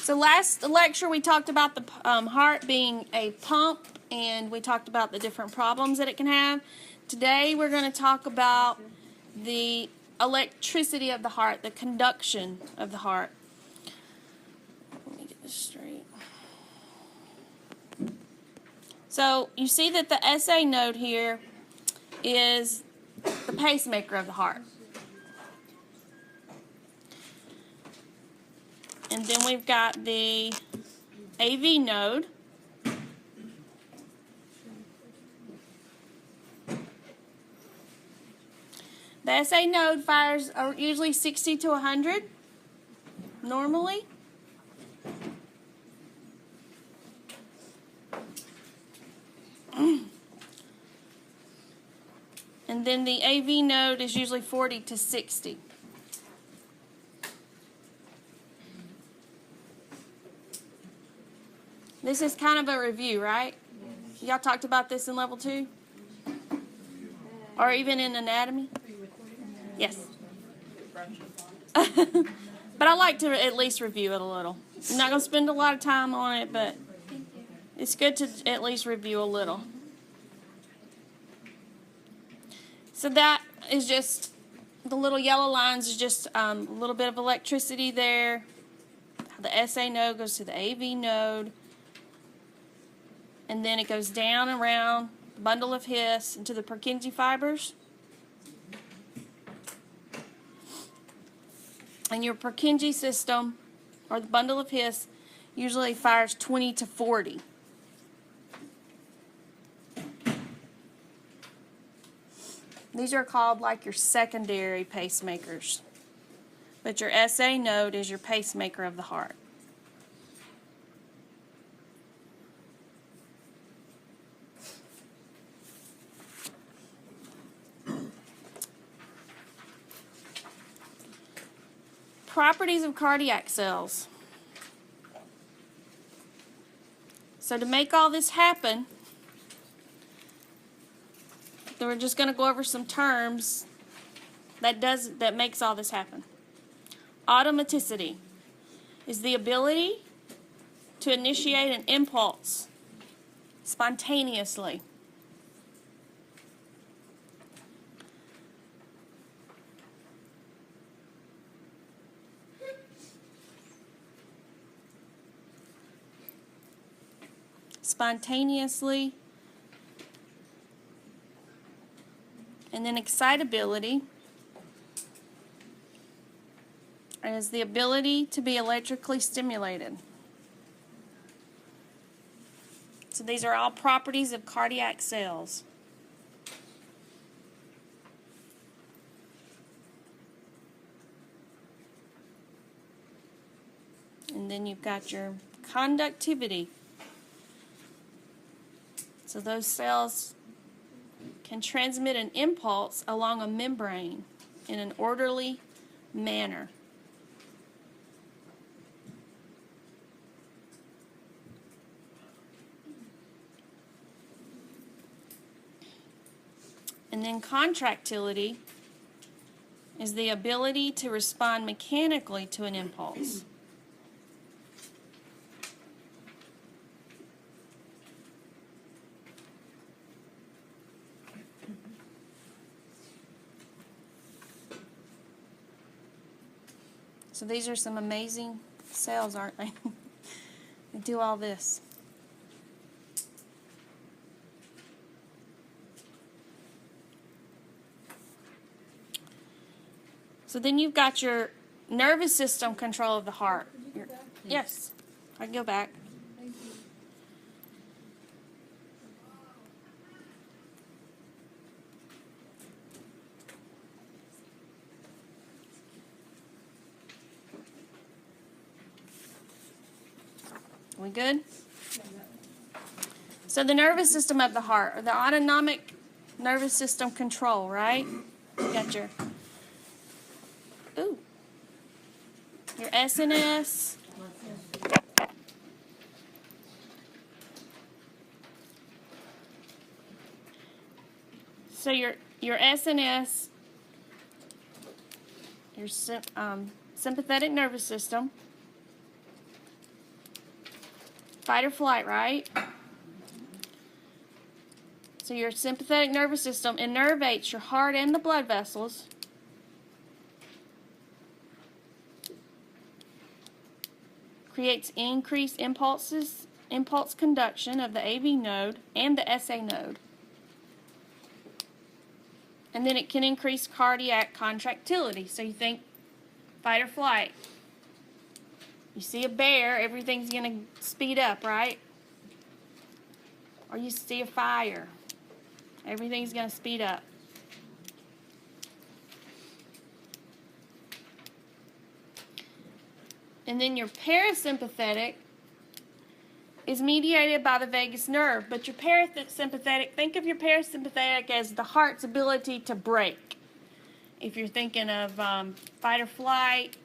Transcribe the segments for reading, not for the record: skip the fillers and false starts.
So last lecture we talked about the heart being a pump, and we talked about the different problems that it can have. Today we're going to talk about the electricity of the heart, the conduction of the heart. Let me get this straight. So you see that the SA node here is the pacemaker of the heart. And then we've got the AV node. The SA node fires are usually 60 to 100 normally. And then the AV node is usually 40 to 60. This is kind of a review, right? Y'all talked about this in level 2? Or even in anatomy? Yes. But I like to at least review it a little. I'm not going to spend a lot of time on it, but it's good to at least review a little. So that is just, the little yellow lines is just a little bit of electricity there. The SA node goes to the AV node. And then it goes down and around the bundle of His into the Purkinje fibers. And your Purkinje system, or the bundle of His, usually fires 20 to 40. These are called like your secondary pacemakers. But your SA node is your pacemaker of the heart. Properties of cardiac cells. So to make all this happen, we're just going to go over some terms that makes all this happen. Automaticity is the ability to initiate an impulse spontaneously. Spontaneously. And then excitability is the ability to be electrically stimulated. So these are all properties of cardiac cells. And then you've got your conductivity. So those cells can transmit an impulse along a membrane in an orderly manner. And then contractility is the ability to respond mechanically to an impulse. So these are some amazing cells, aren't they? They do all this. So then you've got your nervous system control of the heart. Yes, I can go back. We good? So the nervous system of the heart, or the autonomic nervous system control, right? You got your SNS. So your SNS, your sympathetic nervous system, fight or flight, right? So your sympathetic nervous system innervates your heart and the blood vessels. Creates increased impulse conduction of the AV node and the SA node. And then it can increase cardiac contractility. So you think fight or flight. You see a bear, everything's going to speed up, right? Or you see a fire, everything's going to speed up. And then your parasympathetic is mediated by the vagus nerve. But your parasympathetic, think of your parasympathetic as the heart's ability to brake. If you're thinking of fight or flight,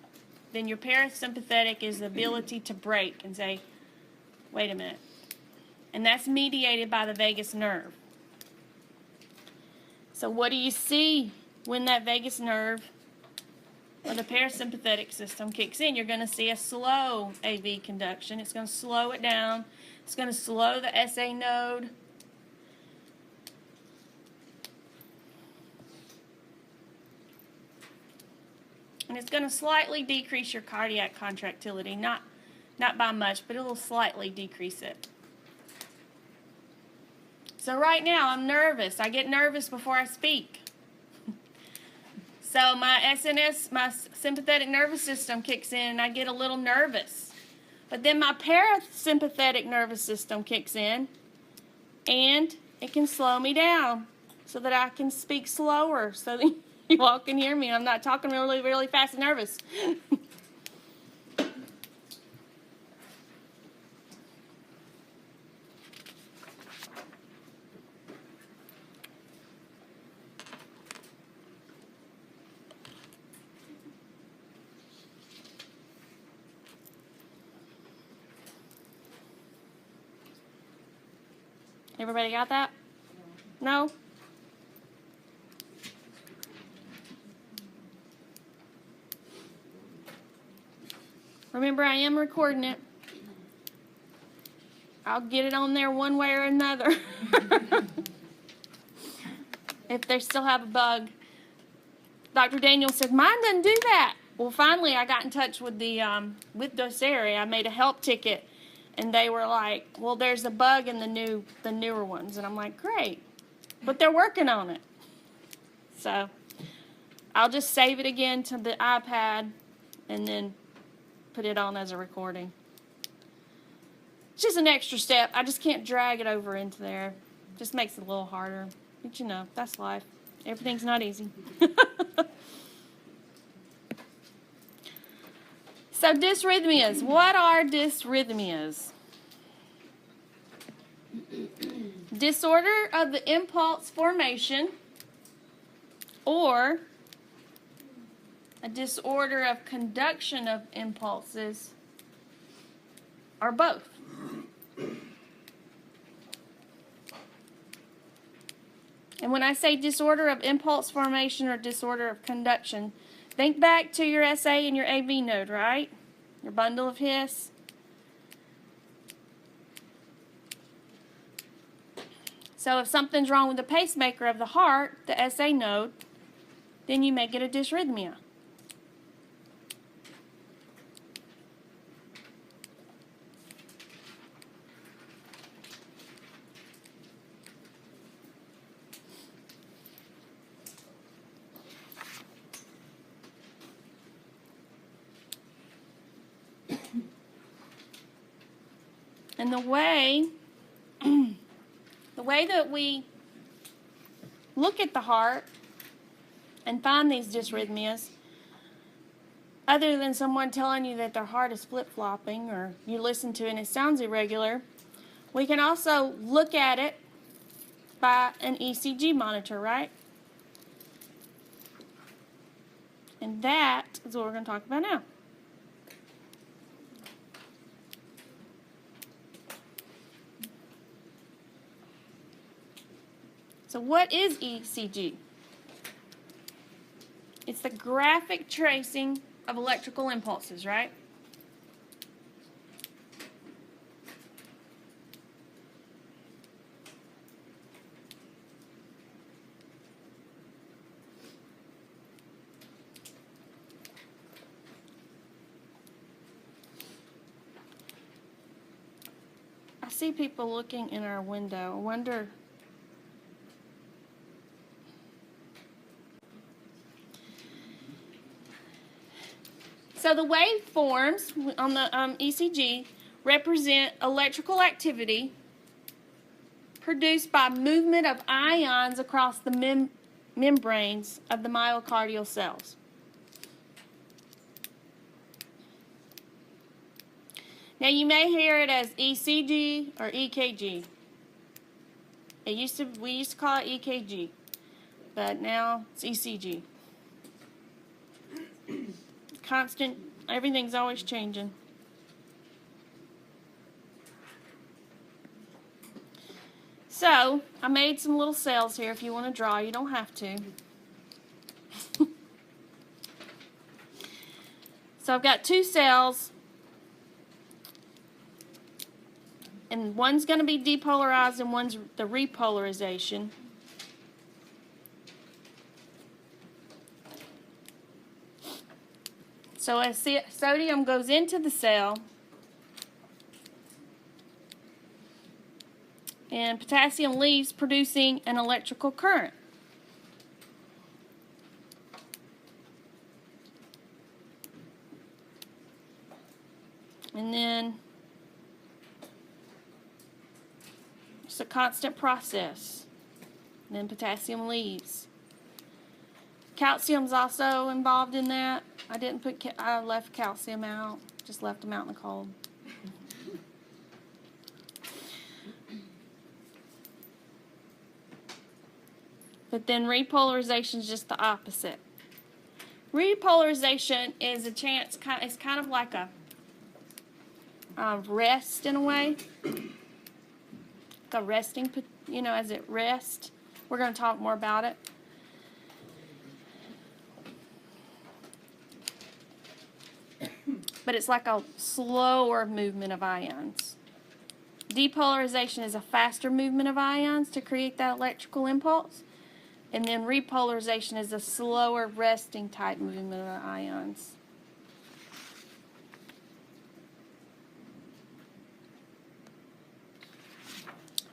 then your parasympathetic is the ability to brake and say, wait a minute. And that's mediated by the vagus nerve. So what do you see when that vagus nerve or the parasympathetic system kicks in? You're going to see a slow AV conduction. It's going to slow it down. It's going to slow the SA node. And it's going to slightly decrease your cardiac contractility. Not by much, but it will slightly decrease it. So right now I'm nervous. I get nervous before I speak. So my SNS, my sympathetic nervous system kicks in and I get a little nervous. But then my parasympathetic nervous system kicks in and it can slow me down so that I can speak slower so that you all can hear me. I'm not talking really, really fast and nervous. Everybody got that? No? Remember, I am recording it. I'll get it on there one way or another. If they still have a bug. Dr. Daniel said, mine doesn't do that. Well, finally, I got in touch with the with Docere. I made a help ticket. And they were like, well, there's a bug in the newer ones. And I'm like, great. But they're working on it. So I'll just save it again to the iPad and then put it on as a recording. It's just an extra step. I just can't drag it over into there. Just makes it a little harder. But you know, that's life. Everything's not easy. So dysrhythmias. What are dysrhythmias? Disorder of the impulse formation or a disorder of conduction of impulses or both. And when I say disorder of impulse formation or disorder of conduction, think back to your SA and your AV node, right? Your bundle of His. So if something's wrong with the pacemaker of the heart, the SA node, then you may get a dysrhythmia. And the way that we look at the heart and find these dysrhythmias, other than someone telling you that their heart is flip-flopping or you listen to it and it sounds irregular, we can also look at it by an ECG monitor, right? And that is what we're going to talk about now. So what is ECG? It's the graphic tracing of electrical impulses, right? see people looking in our window. I wonder. So the waveforms on the ECG represent electrical activity produced by movement of ions across the membranes of the myocardial cells. Now you may hear it as ECG or EKG. We used to call it EKG, but now it's ECG. Constant, everything's always changing. So, I made some little cells here if you want to draw. You don't have to. So I've got two cells, and one's going to be depolarized and one's the repolarization. So as sodium goes into the cell, and potassium leaves, producing an electrical current. And then it's a constant process. And then potassium leaves. Calcium's also involved in that. I left calcium out. Just left them out in the cold. But then repolarization is just the opposite. Repolarization is it's kind of like a rest in a way. Like a resting, as it rests. We're going to talk more about it. But it's like a slower movement of ions. Depolarization is a faster movement of ions to create that electrical impulse. And then repolarization is a slower resting type movement of ions.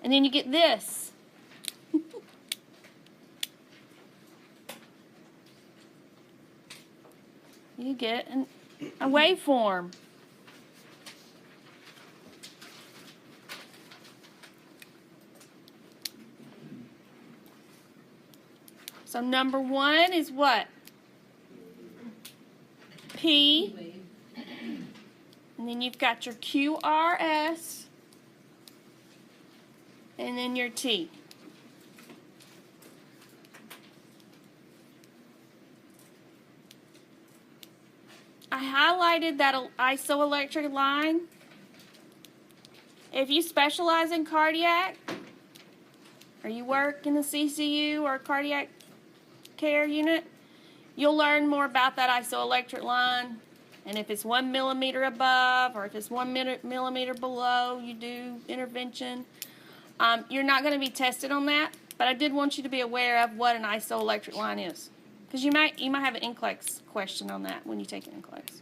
And then you get this. You get a waveform. So number one is what? P. And then you've got your QRS. And then your T. I highlighted that isoelectric line. If you specialize in cardiac, or you work in the CCU or cardiac care unit, you'll learn more about that isoelectric line. And if it's 1 millimeter above or if it's 1 millimeter below, you do intervention. You're not going to be tested on that, but I did want you to be aware of what an isoelectric line is, because you might have an NCLEX question on that when you take an NCLEX.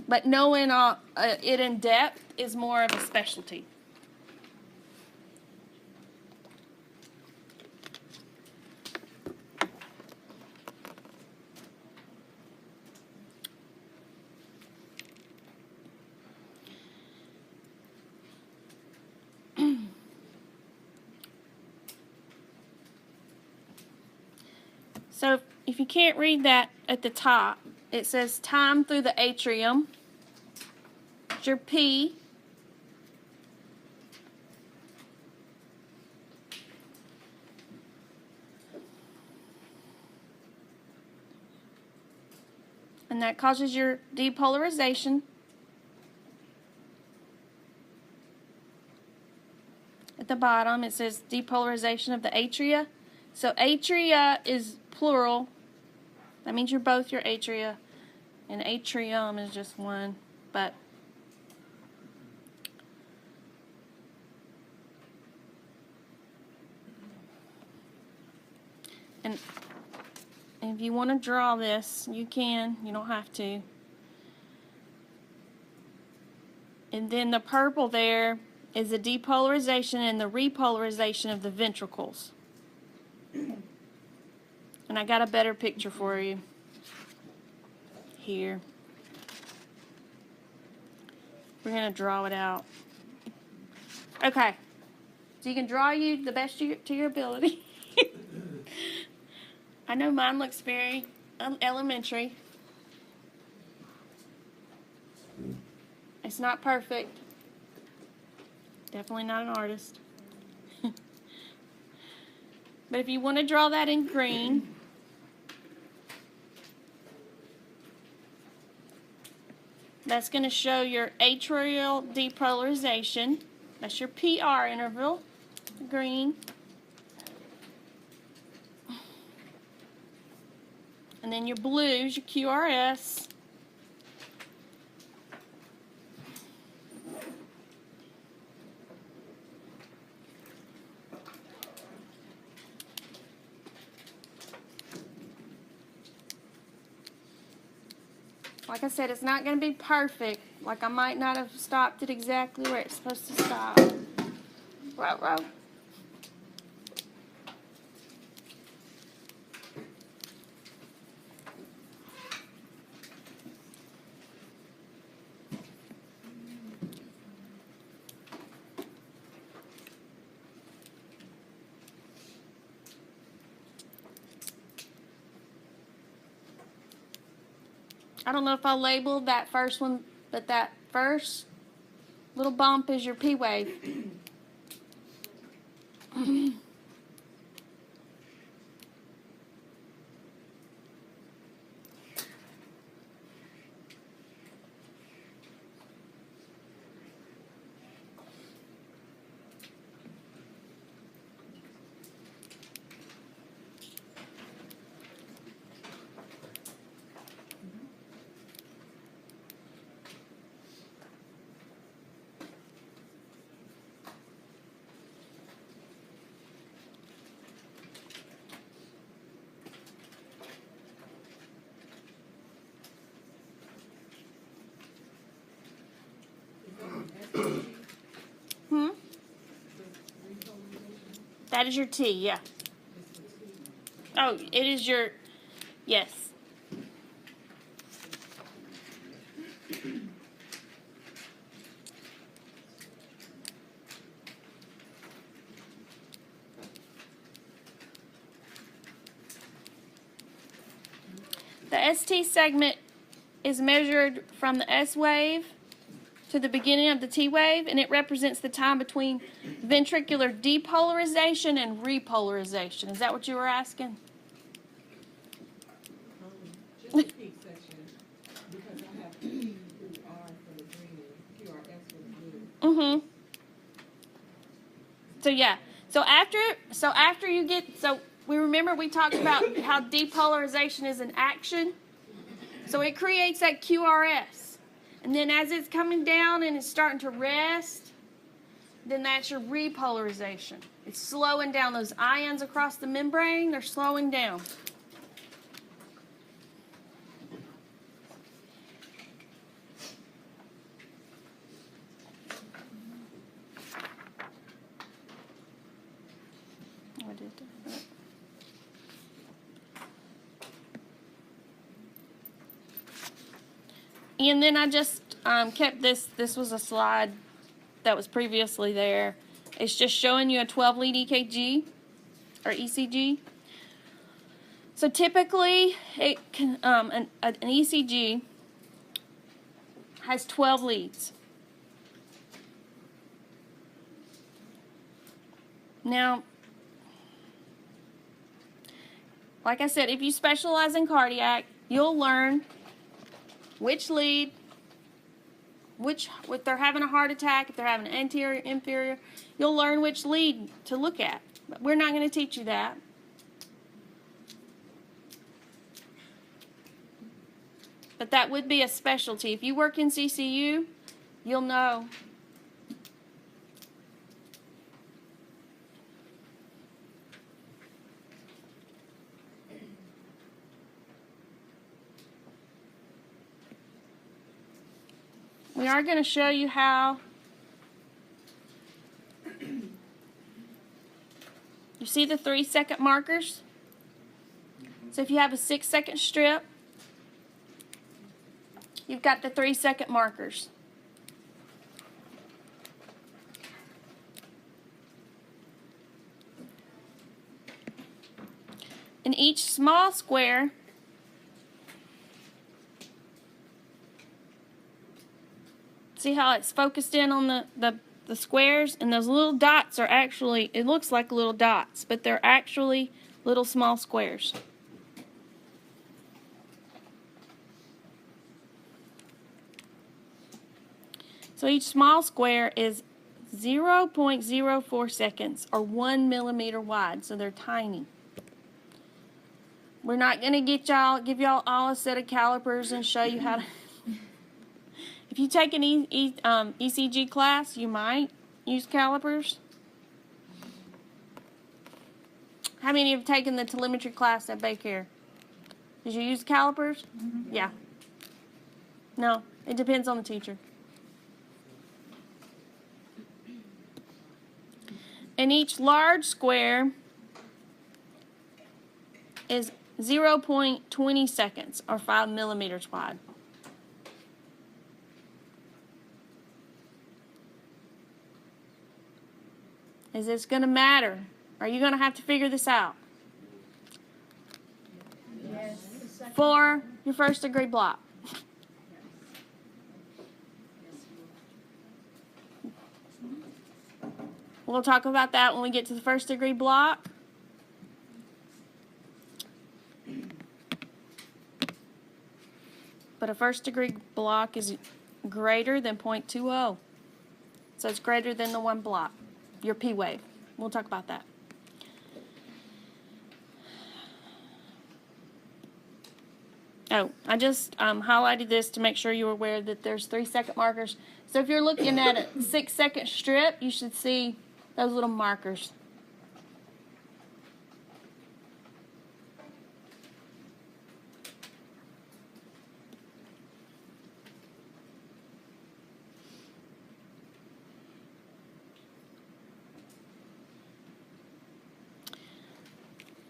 But knowing it in depth is more of a specialty. So if you can't read that at the top, it says time through the atrium. It's your P. And that causes your depolarization. At the bottom it says depolarization of the atria. So atria is plural. That means you're both your atria. And atrium is just one. But and if you want to draw this, you can. You don't have to. And then the purple there is the depolarization and the repolarization of the ventricles. And I got a better picture for you here. We're going to draw it out. Okay. So you can draw you the best to your ability. I know mine looks very elementary. It's not perfect. Definitely not an artist. But if you want to draw that in green, that's going to show your atrial depolarization. That's your PR interval, green. And then your blues, your QRS. Like I said, it's not going to be perfect. Like I might not have stopped it exactly where it's supposed to stop. Row. I don't know if I labeled that first one, but that first little bump is your P wave. That is your T, yeah. Oh, it is your, yes. The ST segment is measured from the S wave to the beginning of the T wave, and it represents the time between ventricular depolarization and repolarization. Is that what you were asking? Just the peak section, because I have QR for the green and QRS for the blue. So yeah. So after you get, so we remember we talked about how depolarization is an action. So it creates that QRS. And then as it's coming down and it's starting to rest, then that's your repolarization. It's slowing down. Those ions across the membrane, they're slowing down. And then I just kept this. This was a slide that was previously there. It's just showing you a 12-lead EKG or ECG. So typically, it can, an ECG has 12 leads. Now, like I said, if you specialize in cardiac, you'll learn which lead, if they're having a heart attack, if they're having an anterior, inferior, you'll learn which lead to look at. But we're not going to teach you that. But that would be a specialty. If you work in CCU, you'll know. we are going to show you how. You see the 3-second markers? So if you have a 6-second strip, you've got the 3-second markers. In each small square, see how it's focused in on the squares? And those little dots are actually, it looks like little dots, but they're actually little small squares. So each small square is 0.04 seconds or 1 millimeter wide, so they're tiny. We're not going to give y'all all a set of calipers and show you how to. If you take an ECG class, you might use calipers. How many have taken the telemetry class at Baycare? Did you use calipers? Mm-hmm. Yeah. No, it depends on the teacher. And each large square is 0.20 seconds or 5 millimeters wide. Is this going to matter? Are you going to have to figure this out? Yes. For your first degree block. We'll talk about that when we get to the first degree block. But a first degree block is greater than 0.20. So it's greater than the 1 block, your P wave. We'll talk about that. Oh, I just highlighted this to make sure you were aware that there's 3-second markers. So if you're looking at a 6-second strip, you should see those little markers.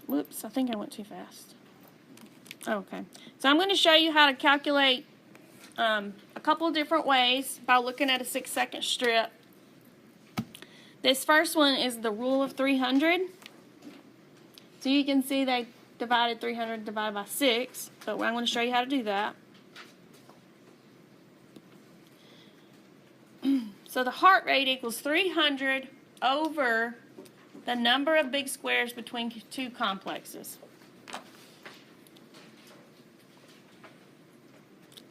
Whoops, I think I went too fast. Okay, so I'm going to show you how to calculate a couple of different ways by looking at a 6-second strip. This first one is the rule of 300. So you can see they divided 300 divided by 6, but I'm going to show you how to do that. So the heart rate equals 300 over the number of big squares between 2 complexes.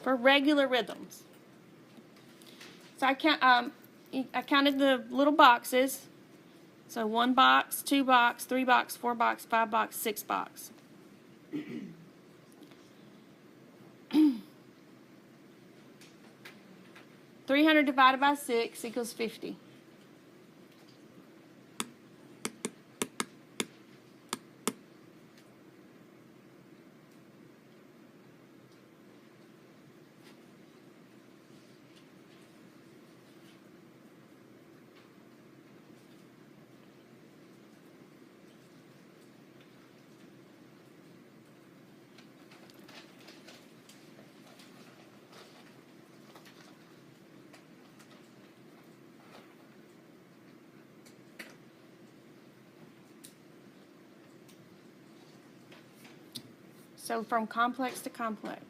For regular rhythms. So I counted the little boxes. So 1 box, 2 box, 3 box, 4 box, 5 box, 6 box. 300 divided by 6 equals 50. So from complex to complex.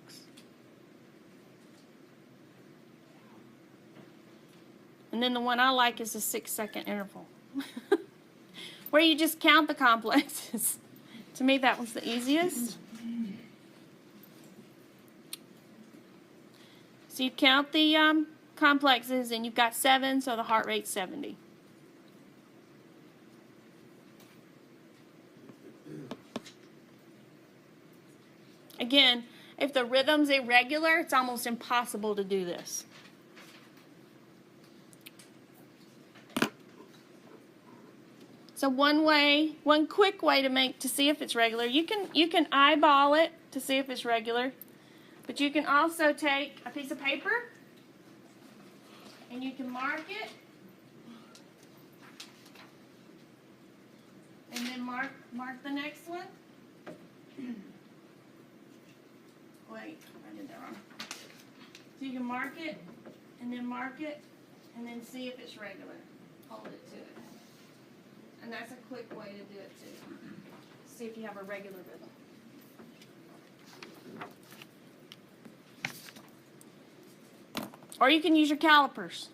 And then the one I like is the 6-second interval. Where you just count the complexes. To me, that was the easiest. So you count the complexes, and you've got 7, so the heart rate's 70. Again, if the rhythm's irregular, it's almost impossible to do this. So one quick way to see if it's regular, you can eyeball it to see if it's regular, but you can also take a piece of paper And you can mark it. And then mark the next one. Wait, I did that wrong. So you can mark it, and then see if it's regular. Hold it to it. And that's a quick way to do it too. See if you have a regular rhythm. Or you can use your calipers.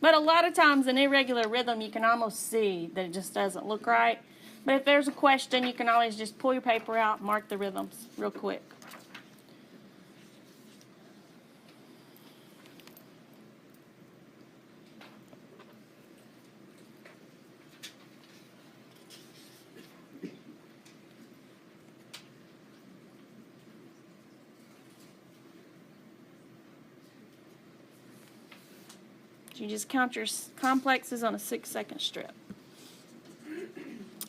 But a lot of times an irregular rhythm, you can almost see that it just doesn't look right. But if there's a question, you can always just pull your paper out and mark the rhythms real quick. You just count your complexes on a 6-second strip.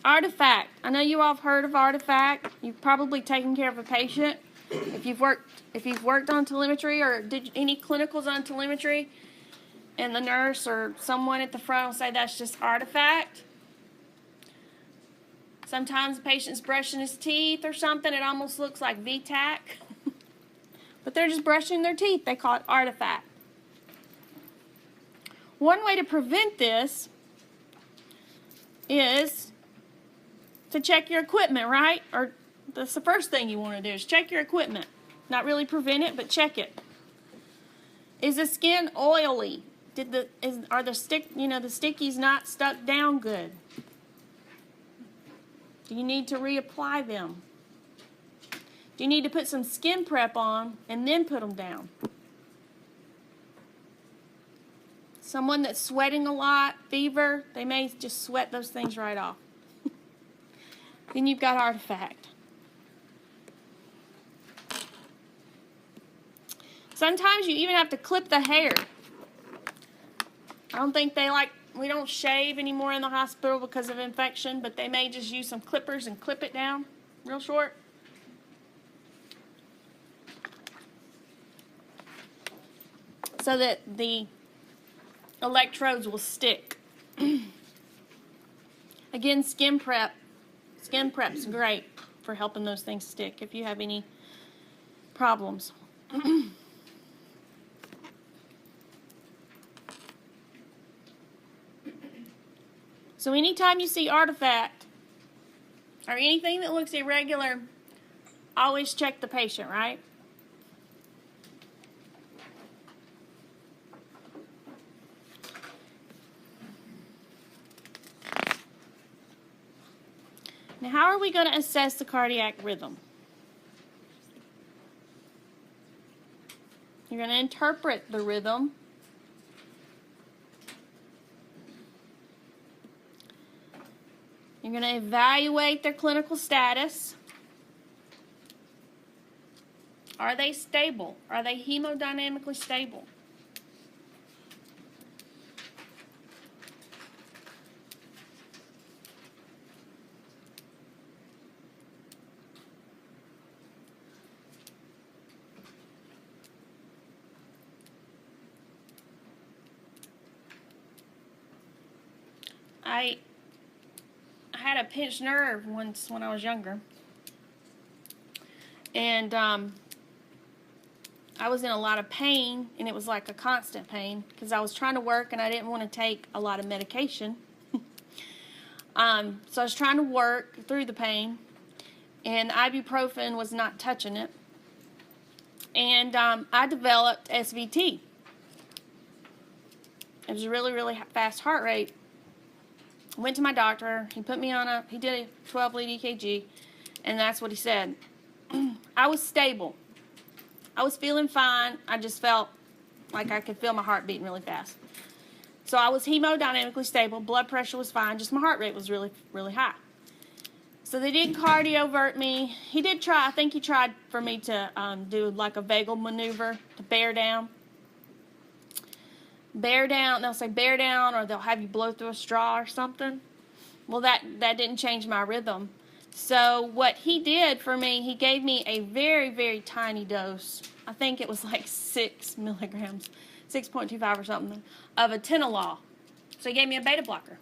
Artifact. I know you all have heard of Artifact. You've probably taken care of a patient. If you've worked on telemetry or did any clinicals on telemetry, and the nurse or someone at the front will say that's just Artifact. Sometimes the patient's brushing his teeth or something. It almost looks like V-tac. But they're just brushing their teeth. They call it Artifact. One way to prevent this is to check your equipment, right? Or that's the first thing you want to do is check your equipment. Not really prevent it, but check it. Is the skin oily? Are the stickies not stuck down good? Do you need to reapply them? Do you need to put some skin prep on and then put them down? Someone that's sweating a lot, fever, they may just sweat those things right off. Then you've got Artifact. Sometimes you even have to clip the hair. I don't think we don't shave anymore in the hospital because of infection, but they may just use some clippers and clip it down real short. So that the electrodes will stick. Again, skin prep. Skin prep's great for helping those things stick if you have any problems. So anytime you see Artifact or anything that looks irregular, always check the patient, right? Now, how are we going to assess the cardiac rhythm? You're going to interpret the rhythm. You're going to evaluate their clinical status. Are they stable? Are they hemodynamically stable? I had a pinched nerve once when I was younger, and I was in a lot of pain, and it was like a constant pain because I was trying to work and I didn't want to take a lot of medication. So I was trying to work through the pain, and ibuprofen was not touching it, and I developed SVT. It was a really, really fast heart rate. Went to my doctor. He put me on he did a 12-lead EKG, and that's what he said. I was stable. I was feeling fine. I just felt like I could feel my heart beating really fast. So I was hemodynamically stable. Blood pressure was fine. Just my heart rate was really, really high. So they did cardiovert me. He did try, I think he tried for me to do like a vagal maneuver to bear down. Bear down, they'll say bear down, or they'll have you blow through a straw or something. Well, that didn't change my rhythm. So what he did for me, he gave me a very, very tiny dose. I think it was like 6 milligrams, 6.25 or something, of atenolol. So he gave me a beta blocker.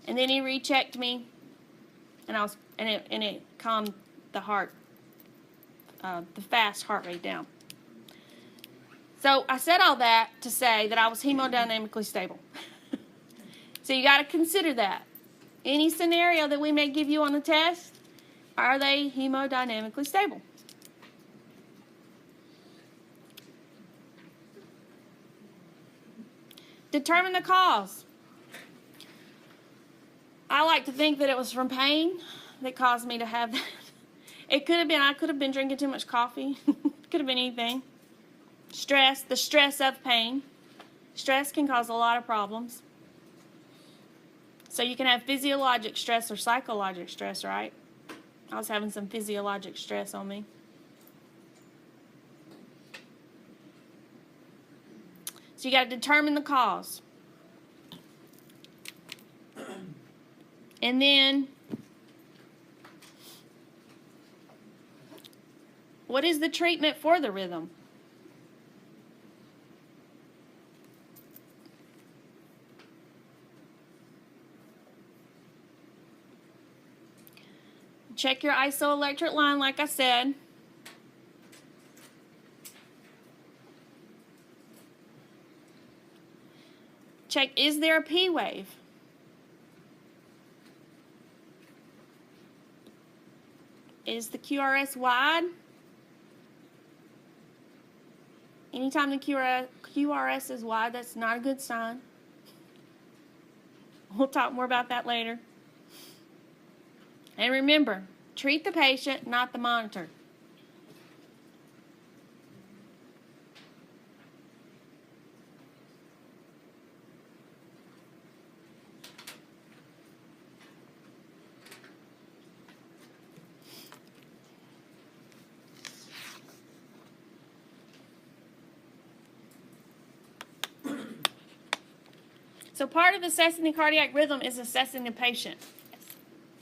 And then he rechecked me, and it calmed the heart, the fast heart rate down. So I said all that to say that I was hemodynamically stable. So you got to consider that. Any scenario that we may give you on the test, are they hemodynamically stable? Determine the cause. I like to think that it was from pain that caused me to have that. It could have been, I could have been drinking too much coffee. Could have been anything. Stress, the stress of pain. Stress can cause a lot of problems. So you can have physiologic stress or psychologic stress, right? I was having some physiologic stress on me. So you got to determine the cause. And then, what is the treatment for the rhythm? Check your isoelectric line, like I said. Check, is there a P wave? Is the QRS wide? Anytime the QRS is wide, that's not a good sign. We'll talk more about that later. And remember, treat the patient, not the monitor. So part of assessing the cardiac rhythm is assessing the patient.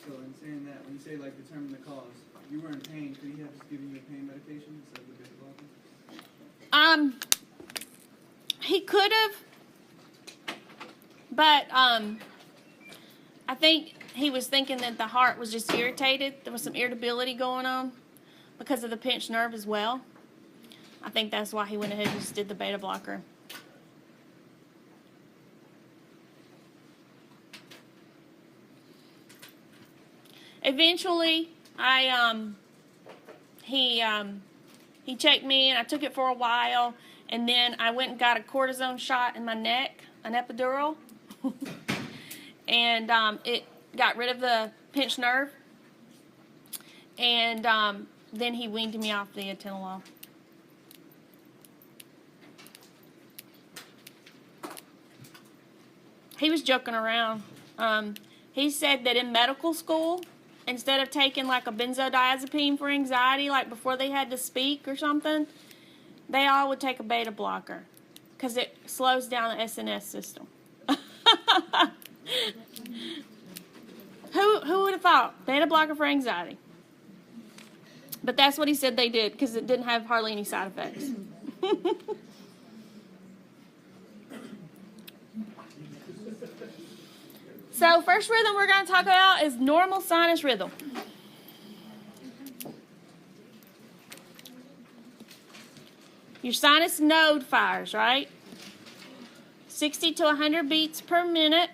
So in saying that, when you say like determine the cause, you were in pain, could he have just given you a pain medication instead of the beta blocker? He could have, but I think he was thinking that the heart was just irritated. There was some irritability going on because of the pinched nerve as well. I think that's why he went ahead and just did the beta blocker. Eventually, he checked me, and I took it for a while, and then I went and got a cortisone shot in my neck, an epidural, and it got rid of the pinched nerve, and then he weaned me off the atenolol. He was joking around. He said that in medical school, instead of taking like a benzodiazepine for anxiety, like before they had to speak or something, they all would take a beta blocker because it slows down the SNS system. Who would have thought? Beta blocker for anxiety. But that's what he said they did because it didn't have hardly any side effects. So first rhythm we're going to talk about is normal sinus rhythm. Your sinus node fires, right? 60 to 100 beats per minute.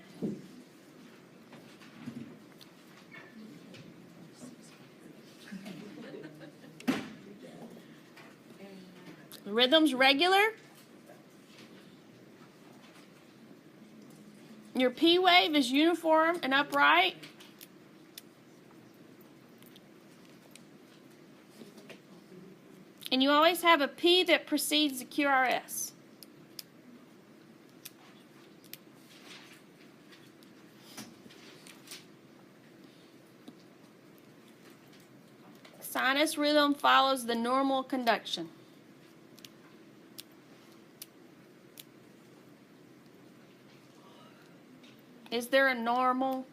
The rhythm's regular. Your P wave is uniform and upright. And you always have a P that precedes the QRS. Sinus rhythm follows the normal conduction. Is there a normal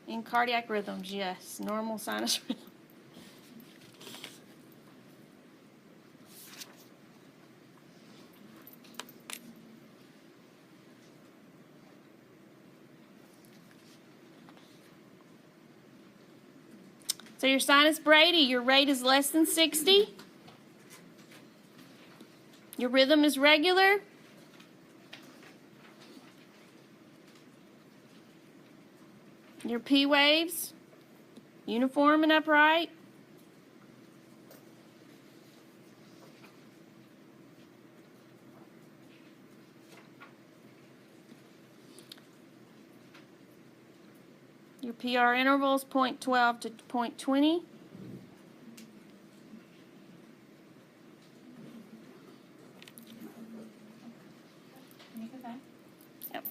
In cardiac rhythms, yes. Normal sinus rhythm. So your sinus Brady, your rate is less than 60. Your rhythm is regular. Your P waves, uniform and upright. Your PR intervals 0.12 to 0.20. Yep.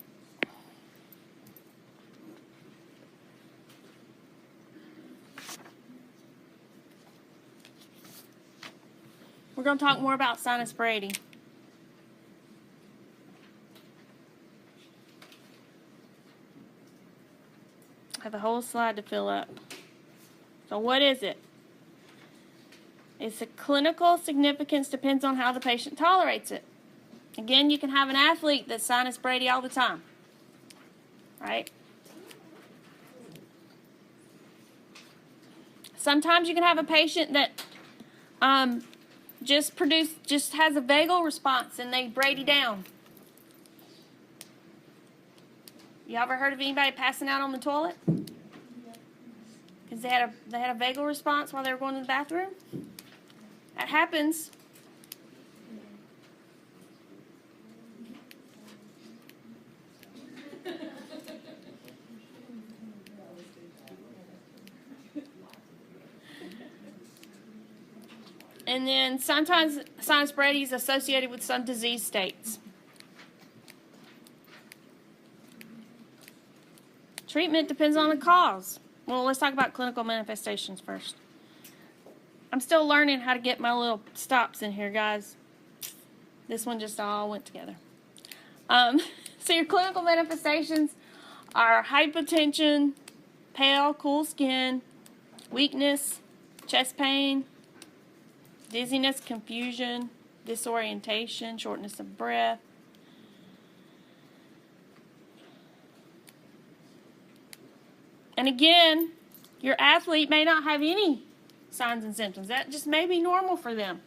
We're going to talk more about sinus Brady. I have a whole slide to fill up. So what is it? Its clinical significance depends on how the patient tolerates it. Again, you can have an athlete that's sinus Brady all the time, right? Sometimes you can have a patient that just has a vagal response and they Brady down. You ever heard of anybody passing out on the toilet? Because they had a vagal response while they were going to the bathroom? That happens. And then sometimes sinus Brady is associated with some disease states. Treatment depends on the cause. Well, let's talk about clinical manifestations first. I'm still learning how to get my little stops in here, guys. This one just all went together. So your clinical manifestations are hypotension, pale, cool skin, weakness, chest pain, dizziness, confusion, disorientation, shortness of breath. And again, your athlete may not have any signs and symptoms. That just may be normal for them.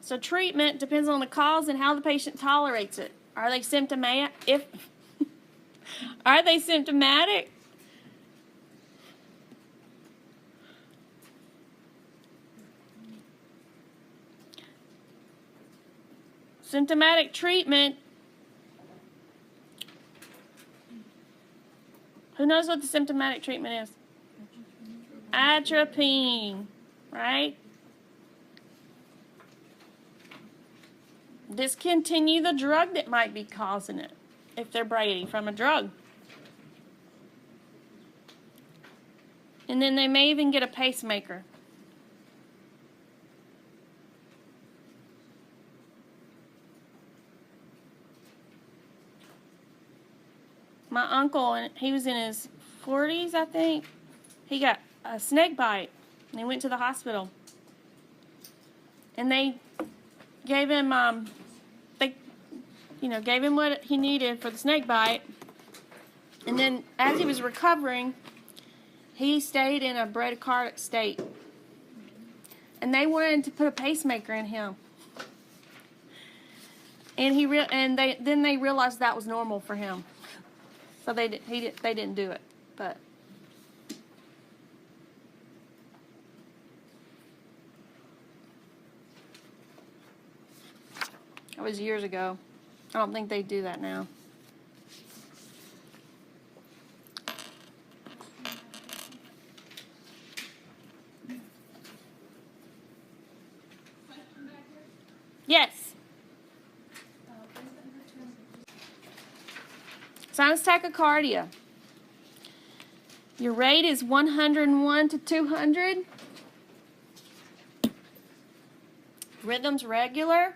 So treatment depends on the cause and how the patient tolerates it. Are they symptomatic? Are they symptomatic? Symptomatic treatment. Who knows what the symptomatic treatment is? Atropine, right? Discontinue the drug that might be causing it, if they're Brady from a drug. And then they may even get a pacemaker. My uncle, and he was in his 40s, I think. He got a snake bite, and he went to the hospital. And they gave him, gave him what he needed for the snake bite. And then, as he was recovering, he stayed in a bradycardic state. And they wanted to put a pacemaker in him. And then they realized that was normal for him. So they didn't do it, but that was years ago. I don't think they do that now. Yes. Sinus tachycardia. Your rate is 101 to 200. Rhythm's regular.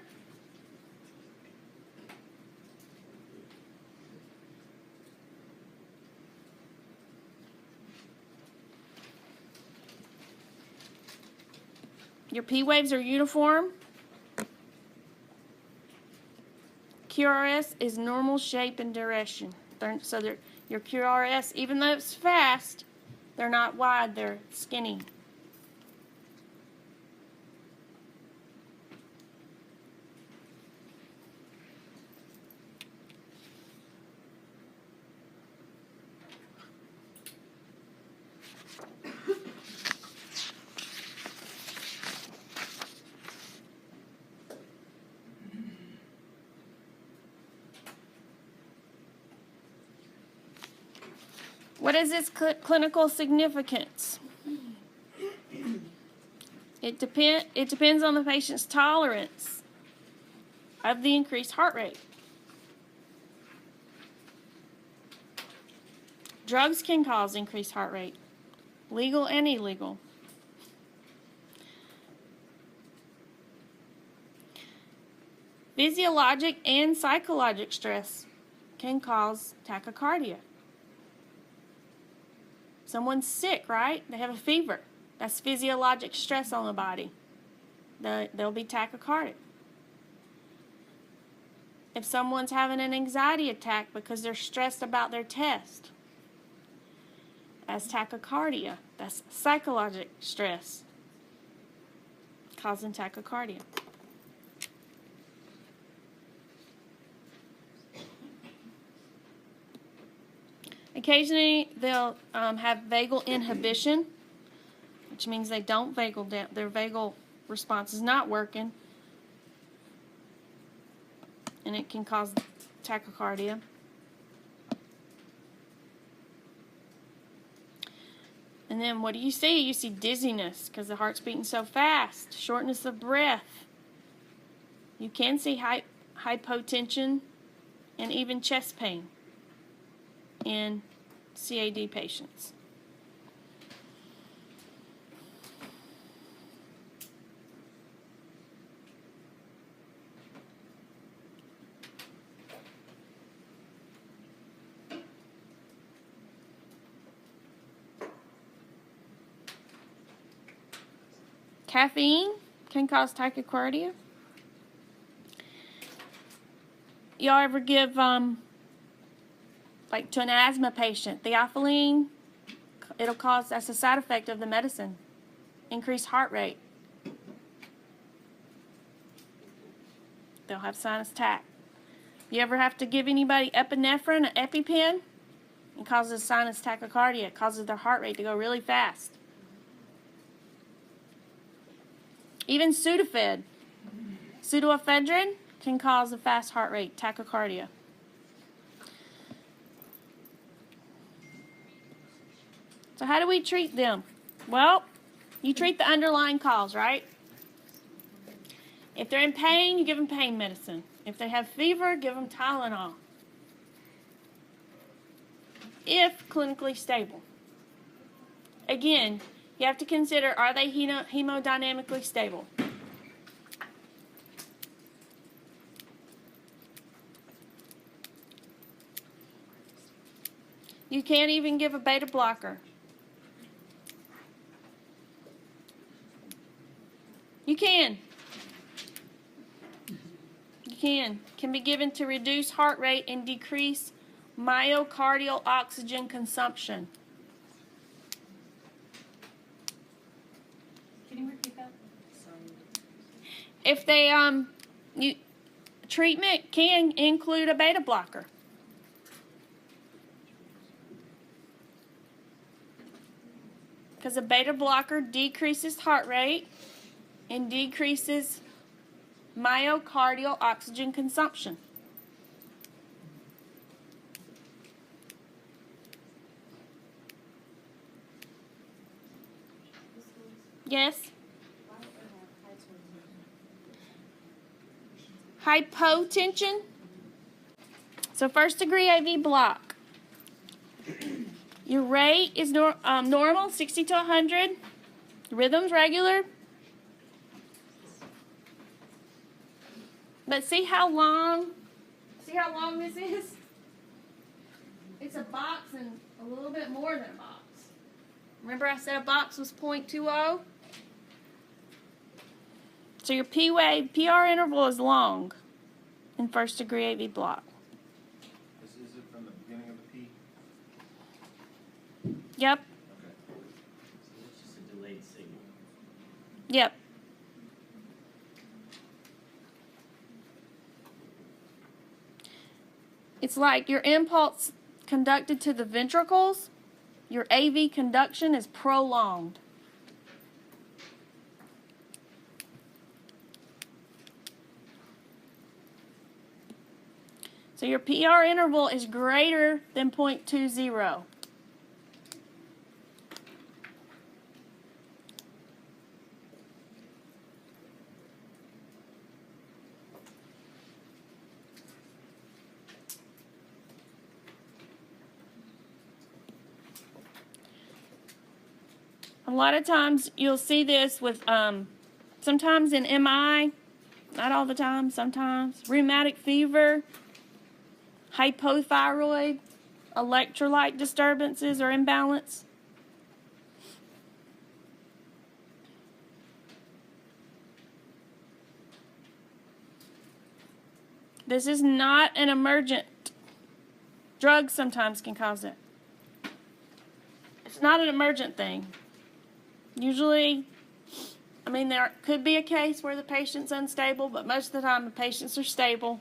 Your P waves are uniform. QRS is normal shape and duration. Your QRS, even though it's fast, they're not wide, they're skinny. What is its clinical significance? It depends on the patient's tolerance of the increased heart rate. Drugs can cause increased heart rate, legal and illegal. Physiologic and psychologic stress can cause tachycardia. Someone's sick, right? They have a fever. That's physiologic stress on the body. They'll be tachycardic. If someone's having an anxiety attack because they're stressed about their test, that's tachycardia. That's psychologic stress causing tachycardia. Occasionally, they'll have vagal inhibition, which means they don't vagal down. Their vagal response is not working, and it can cause tachycardia. And then what do? You see dizziness because the heart's beating so fast, shortness of breath. You can see hypotension and even chest pain in CAD patients. Caffeine can cause tachycardia. Y'all ever give like to an asthma patient, theophylline, that's a side effect of the medicine. Increased heart rate. They'll have sinus tach. You ever have to give anybody epinephrine, an EpiPen? It causes sinus tachycardia. It causes their heart rate to go really fast. Even Sudafed, pseudoephedrine, can cause a fast heart rate, tachycardia. So how do we treat them? Well, you treat the underlying cause, right? If they're in pain, you give them pain medicine. If they have fever, give them Tylenol. If clinically stable. Again, you have to consider, are they hemodynamically stable? You can't even give a beta blocker. You can. Can be given to reduce heart rate and decrease myocardial oxygen consumption. Can you repeat that? If they treatment can include a beta blocker. Because a beta blocker decreases heart rate and decreases myocardial oxygen consumption. Yes? Hypotension. So first degree AV block. Your rate is normal, 60 to 100. Rhythm's regular. But see how long this is? It's a box and a little bit more than a box. Remember I said a box was 0.20? So your P wave, PR interval is long in first degree AV block. This is it from the beginning of the P? Yep. Okay. So it's just a delayed signal. Yep. It's like your impulse conducted to the ventricles, your AV conduction is prolonged. So your PR interval is greater than 0.20. A lot of times you'll see this with, sometimes in MI, not all the time, sometimes, rheumatic fever, hypothyroid, electrolyte disturbances or imbalance. This is not an emergent. Drugs sometimes can cause it. It's not an emergent thing. Usually, I mean, there could be a case where the patient's unstable, but most of the time the patients are stable.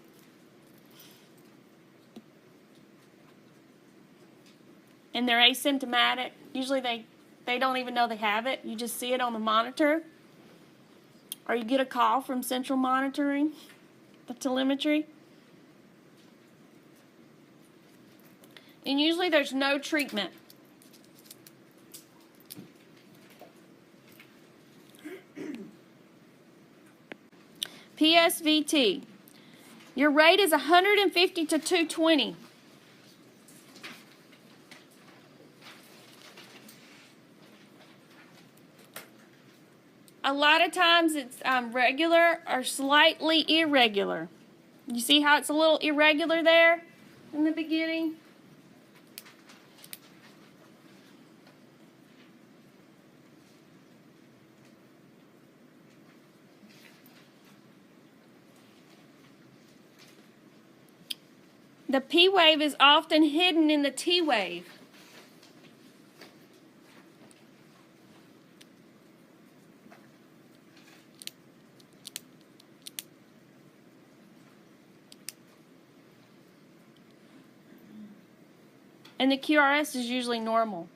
And they're asymptomatic. Usually they don't even know they have it. You just see it on the monitor. Or you get a call from central monitoring, the telemetry. And usually there's no treatment. PSVT. Your rate is 150 to 220. A lot of times it's regular or slightly irregular. You see how it's a little irregular there in the beginning? The P wave is often hidden in the T wave. And the QRS is usually normal.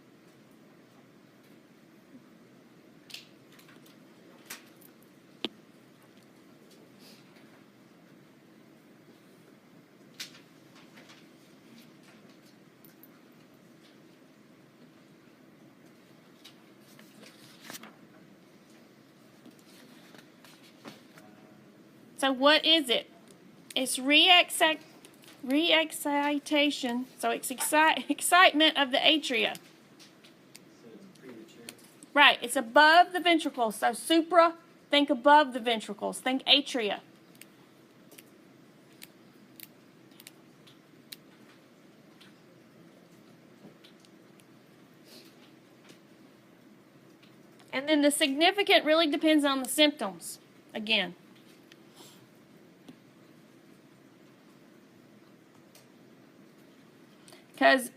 So what is it? It's reexcitation. So it's excitement of the atria. So it's premature. Right. It's above the ventricles. So supra, think above the ventricles. Think atria. And then the significant really depends on the symptoms. Again. Because,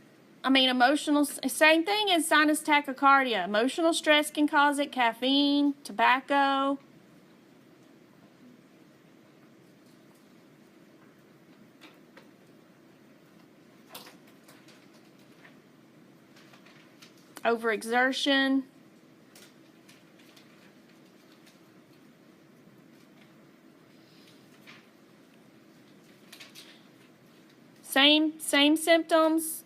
I mean, same thing as sinus tachycardia. Emotional stress can cause it, caffeine, tobacco. Overexertion. Same symptoms.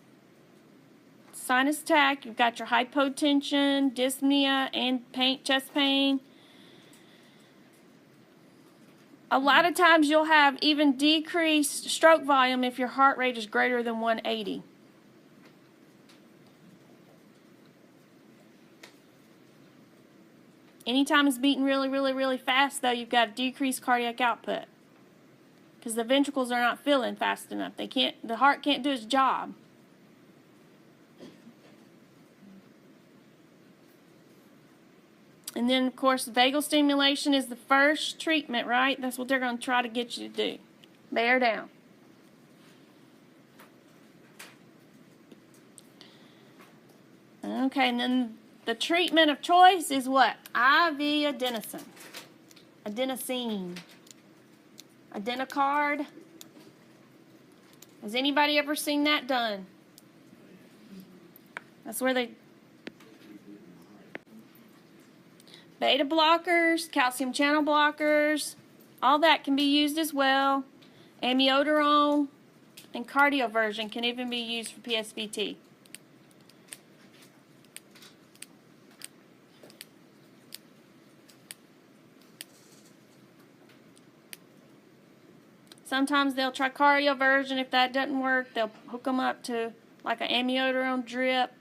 Sinus tach, you've got your hypotension, dyspnea, and chest pain. A lot of times you'll have even decreased stroke volume if your heart rate is greater than 180. Anytime it's beating really, really, really fast, though, you've got decreased cardiac output because the ventricles are not filling fast enough. The heart can't do its job. And then, of course, vagal stimulation is the first treatment, right? That's what they're going to try to get you to do. Bear down. Okay, and then the treatment of choice is what? IV adenosine. Adenosine. Adenocard. Has anybody ever seen that done? That's where they... Beta blockers, calcium channel blockers, all that can be used as well. Amiodarone and cardioversion can even be used for PSVT. Sometimes they'll try cardioversion. If that doesn't work, they'll hook them up to like an amiodarone drip.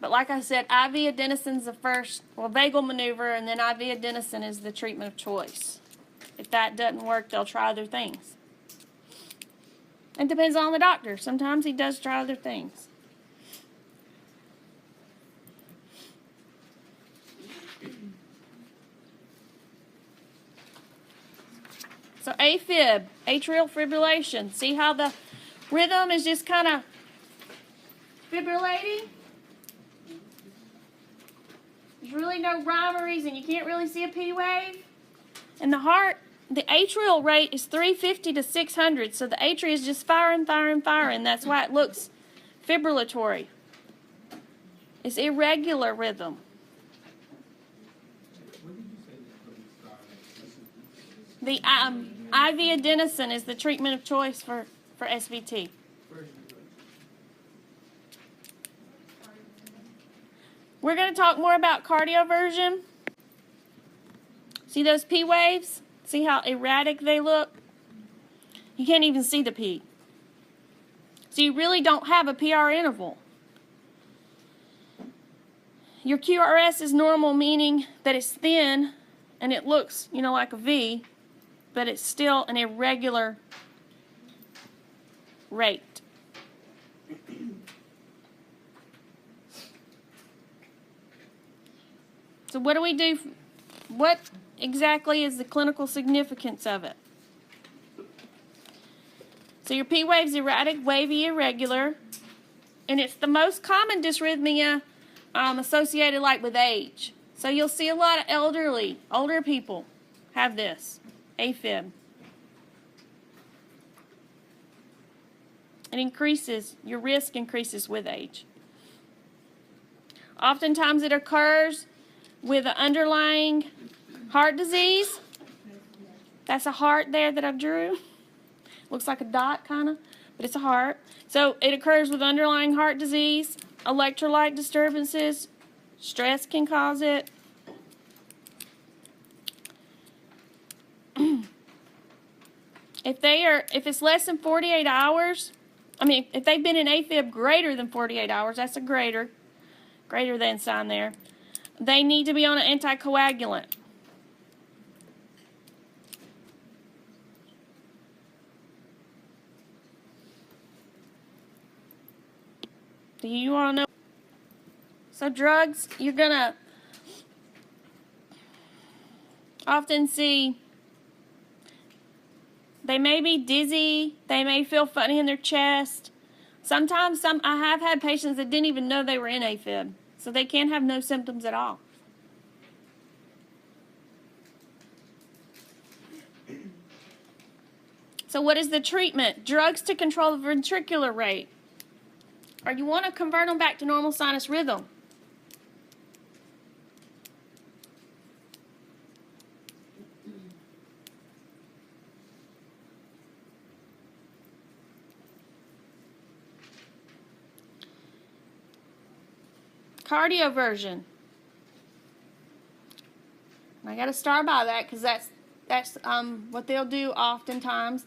But like I said, IV adenosine is the first, vagal maneuver, and then IV adenosine is the treatment of choice. If that doesn't work, they'll try other things. It depends on the doctor. Sometimes he does try other things. So AFib, atrial fibrillation. See how the rhythm is just kind of fibrillating? There's really no rhyme or reason. You can't really see a P wave. And the heart, the atrial rate is 350 to 600. So the atria is just firing, firing, firing. That's why it looks fibrillatory. It's irregular rhythm. The IV adenosine is the treatment of choice for SVT. We're going to talk more about cardioversion. See those P waves? See how erratic they look? You can't even see the P. So you really don't have a PR interval. Your QRS is normal, meaning that it's thin and it looks, like a V, but it's still an irregular rate. So what do we do? What exactly is the clinical significance of it? So your P wave's erratic, wavy, irregular, and it's the most common dysrhythmia associated with age. So you'll see a lot of older people have this, AFib. It increases, your risk increases with age. Oftentimes it occurs with an underlying heart disease. That's a heart there that I drew. Looks like a dot kind of, but it's a heart. So it occurs with underlying heart disease, electrolyte disturbances, stress can cause it. If it's less than 48 hours, if they've been in AFib greater than 48 hours, that's a greater than sign there. They need to be on an anticoagulant. Do you want to know? So drugs, you're going to often see they may be dizzy, they may feel funny in their chest. Sometimes I have had patients that didn't even know they were in AFib. So they can have no symptoms at all. So what is the treatment? Drugs to control the ventricular rate. Or you want to convert them back to normal sinus rhythm. Cardioversion. I got to start by that because that's what they'll do oftentimes.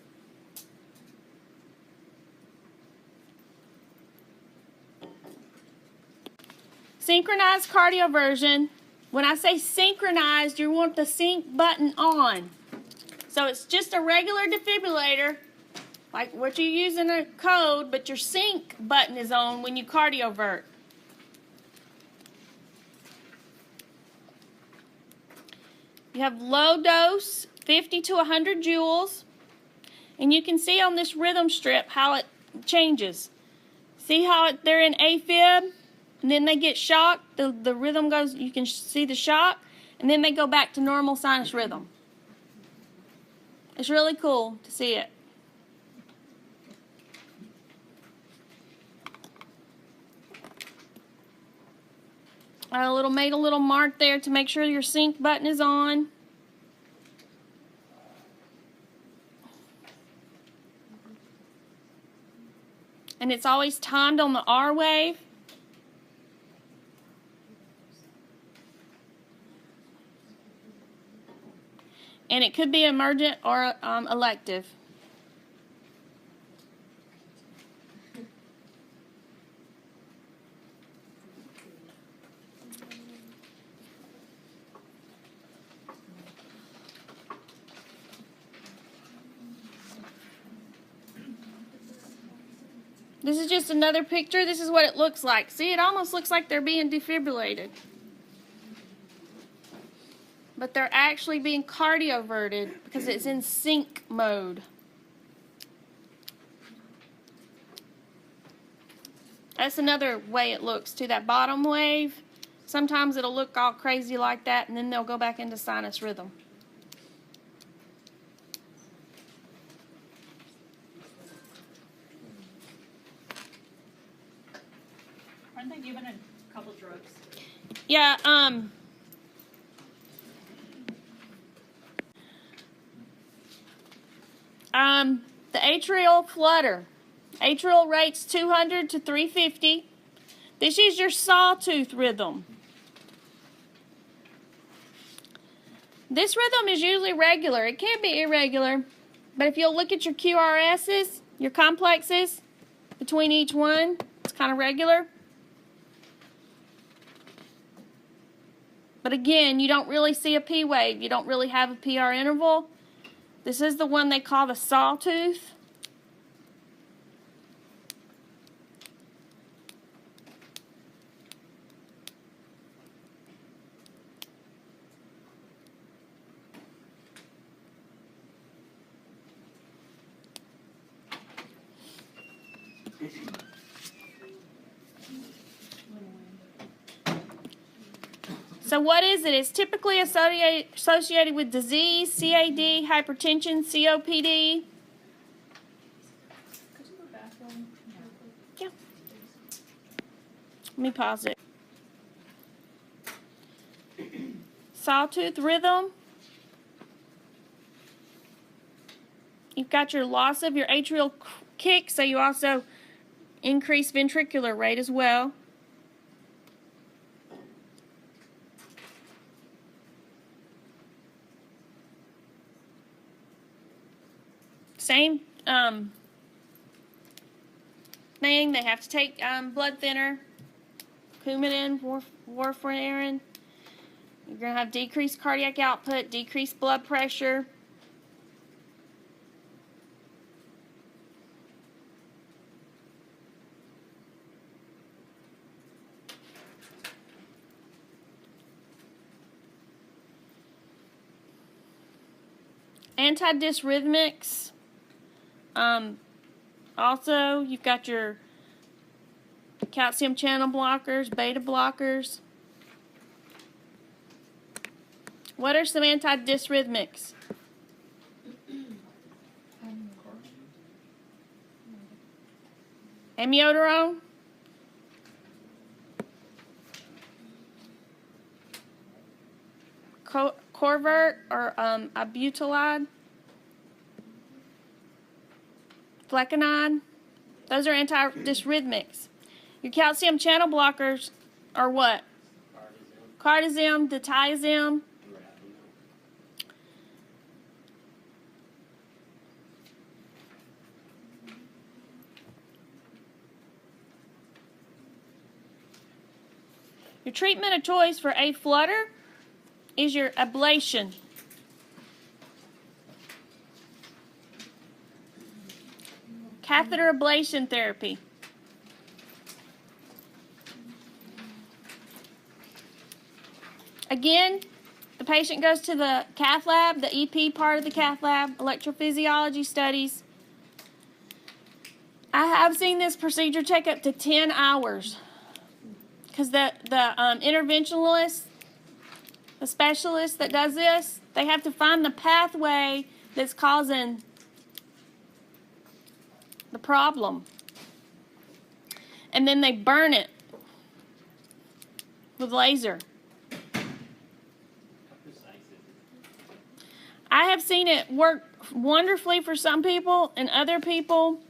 Synchronized cardioversion When I say synchronized, you want the sync button on. So it's just a regular defibrillator, like what you use in a code, but your sync button is on when you cardiovert. You have low dose, 50 to 100 joules, and you can see on this rhythm strip how it changes. See how they're in AFib, and then they get shocked, the rhythm goes, you can see the shock, and then they go back to normal sinus rhythm. It's really cool to see it. I made a little mark there to make sure your sync button is on. And it's always timed on the R wave. And it could be emergent or elective. This is just another picture. This is what it looks like. See, it almost looks like they're being defibrillated. But they're actually being cardioverted because it's in sync mode. That's another way it looks too, that bottom wave. Sometimes it'll look all crazy like that, and then they'll go back into sinus rhythm. Aren't they given a couple drugs? Yeah, the atrial flutter. Atrial rates 200 to 350. This is your sawtooth rhythm. This rhythm is usually regular. It can be irregular, but if you'll look at your QRSs, your complexes, between each one, it's kind of regular. But again, you don't really see a P wave. You don't really have a PR interval. This is the one they call the sawtooth. So what is it? It's typically associated with disease, CAD, hypertension, COPD. Could you go back one? Yeah. Let me pause it. Sawtooth rhythm. You've got your loss of your atrial kick, so you also increase ventricular rate as well. Same thing. They have to take blood thinner, Coumadin, warfarin. You're going to have decreased cardiac output, decreased blood pressure. Antidysrhythmics. Also, you've got your calcium channel blockers, beta blockers. What are some antidysrhythmics? Amiodarone? Corvert or Albutalide? Flecainide? Those are antidysrhythmics. Your calcium channel blockers are what? Cardizem, Diazem. Your treatment of choice for a flutter is your ablation. Catheter ablation therapy. Again, the patient goes to the cath lab, the EP part of the cath lab, electrophysiology studies. I have seen this procedure take up to 10 hours because the interventionalist, the specialist that does this, they have to find the pathway that's causing the problem. And then they burn it with laser. How precise is it? I have seen it work wonderfully for some people, and other people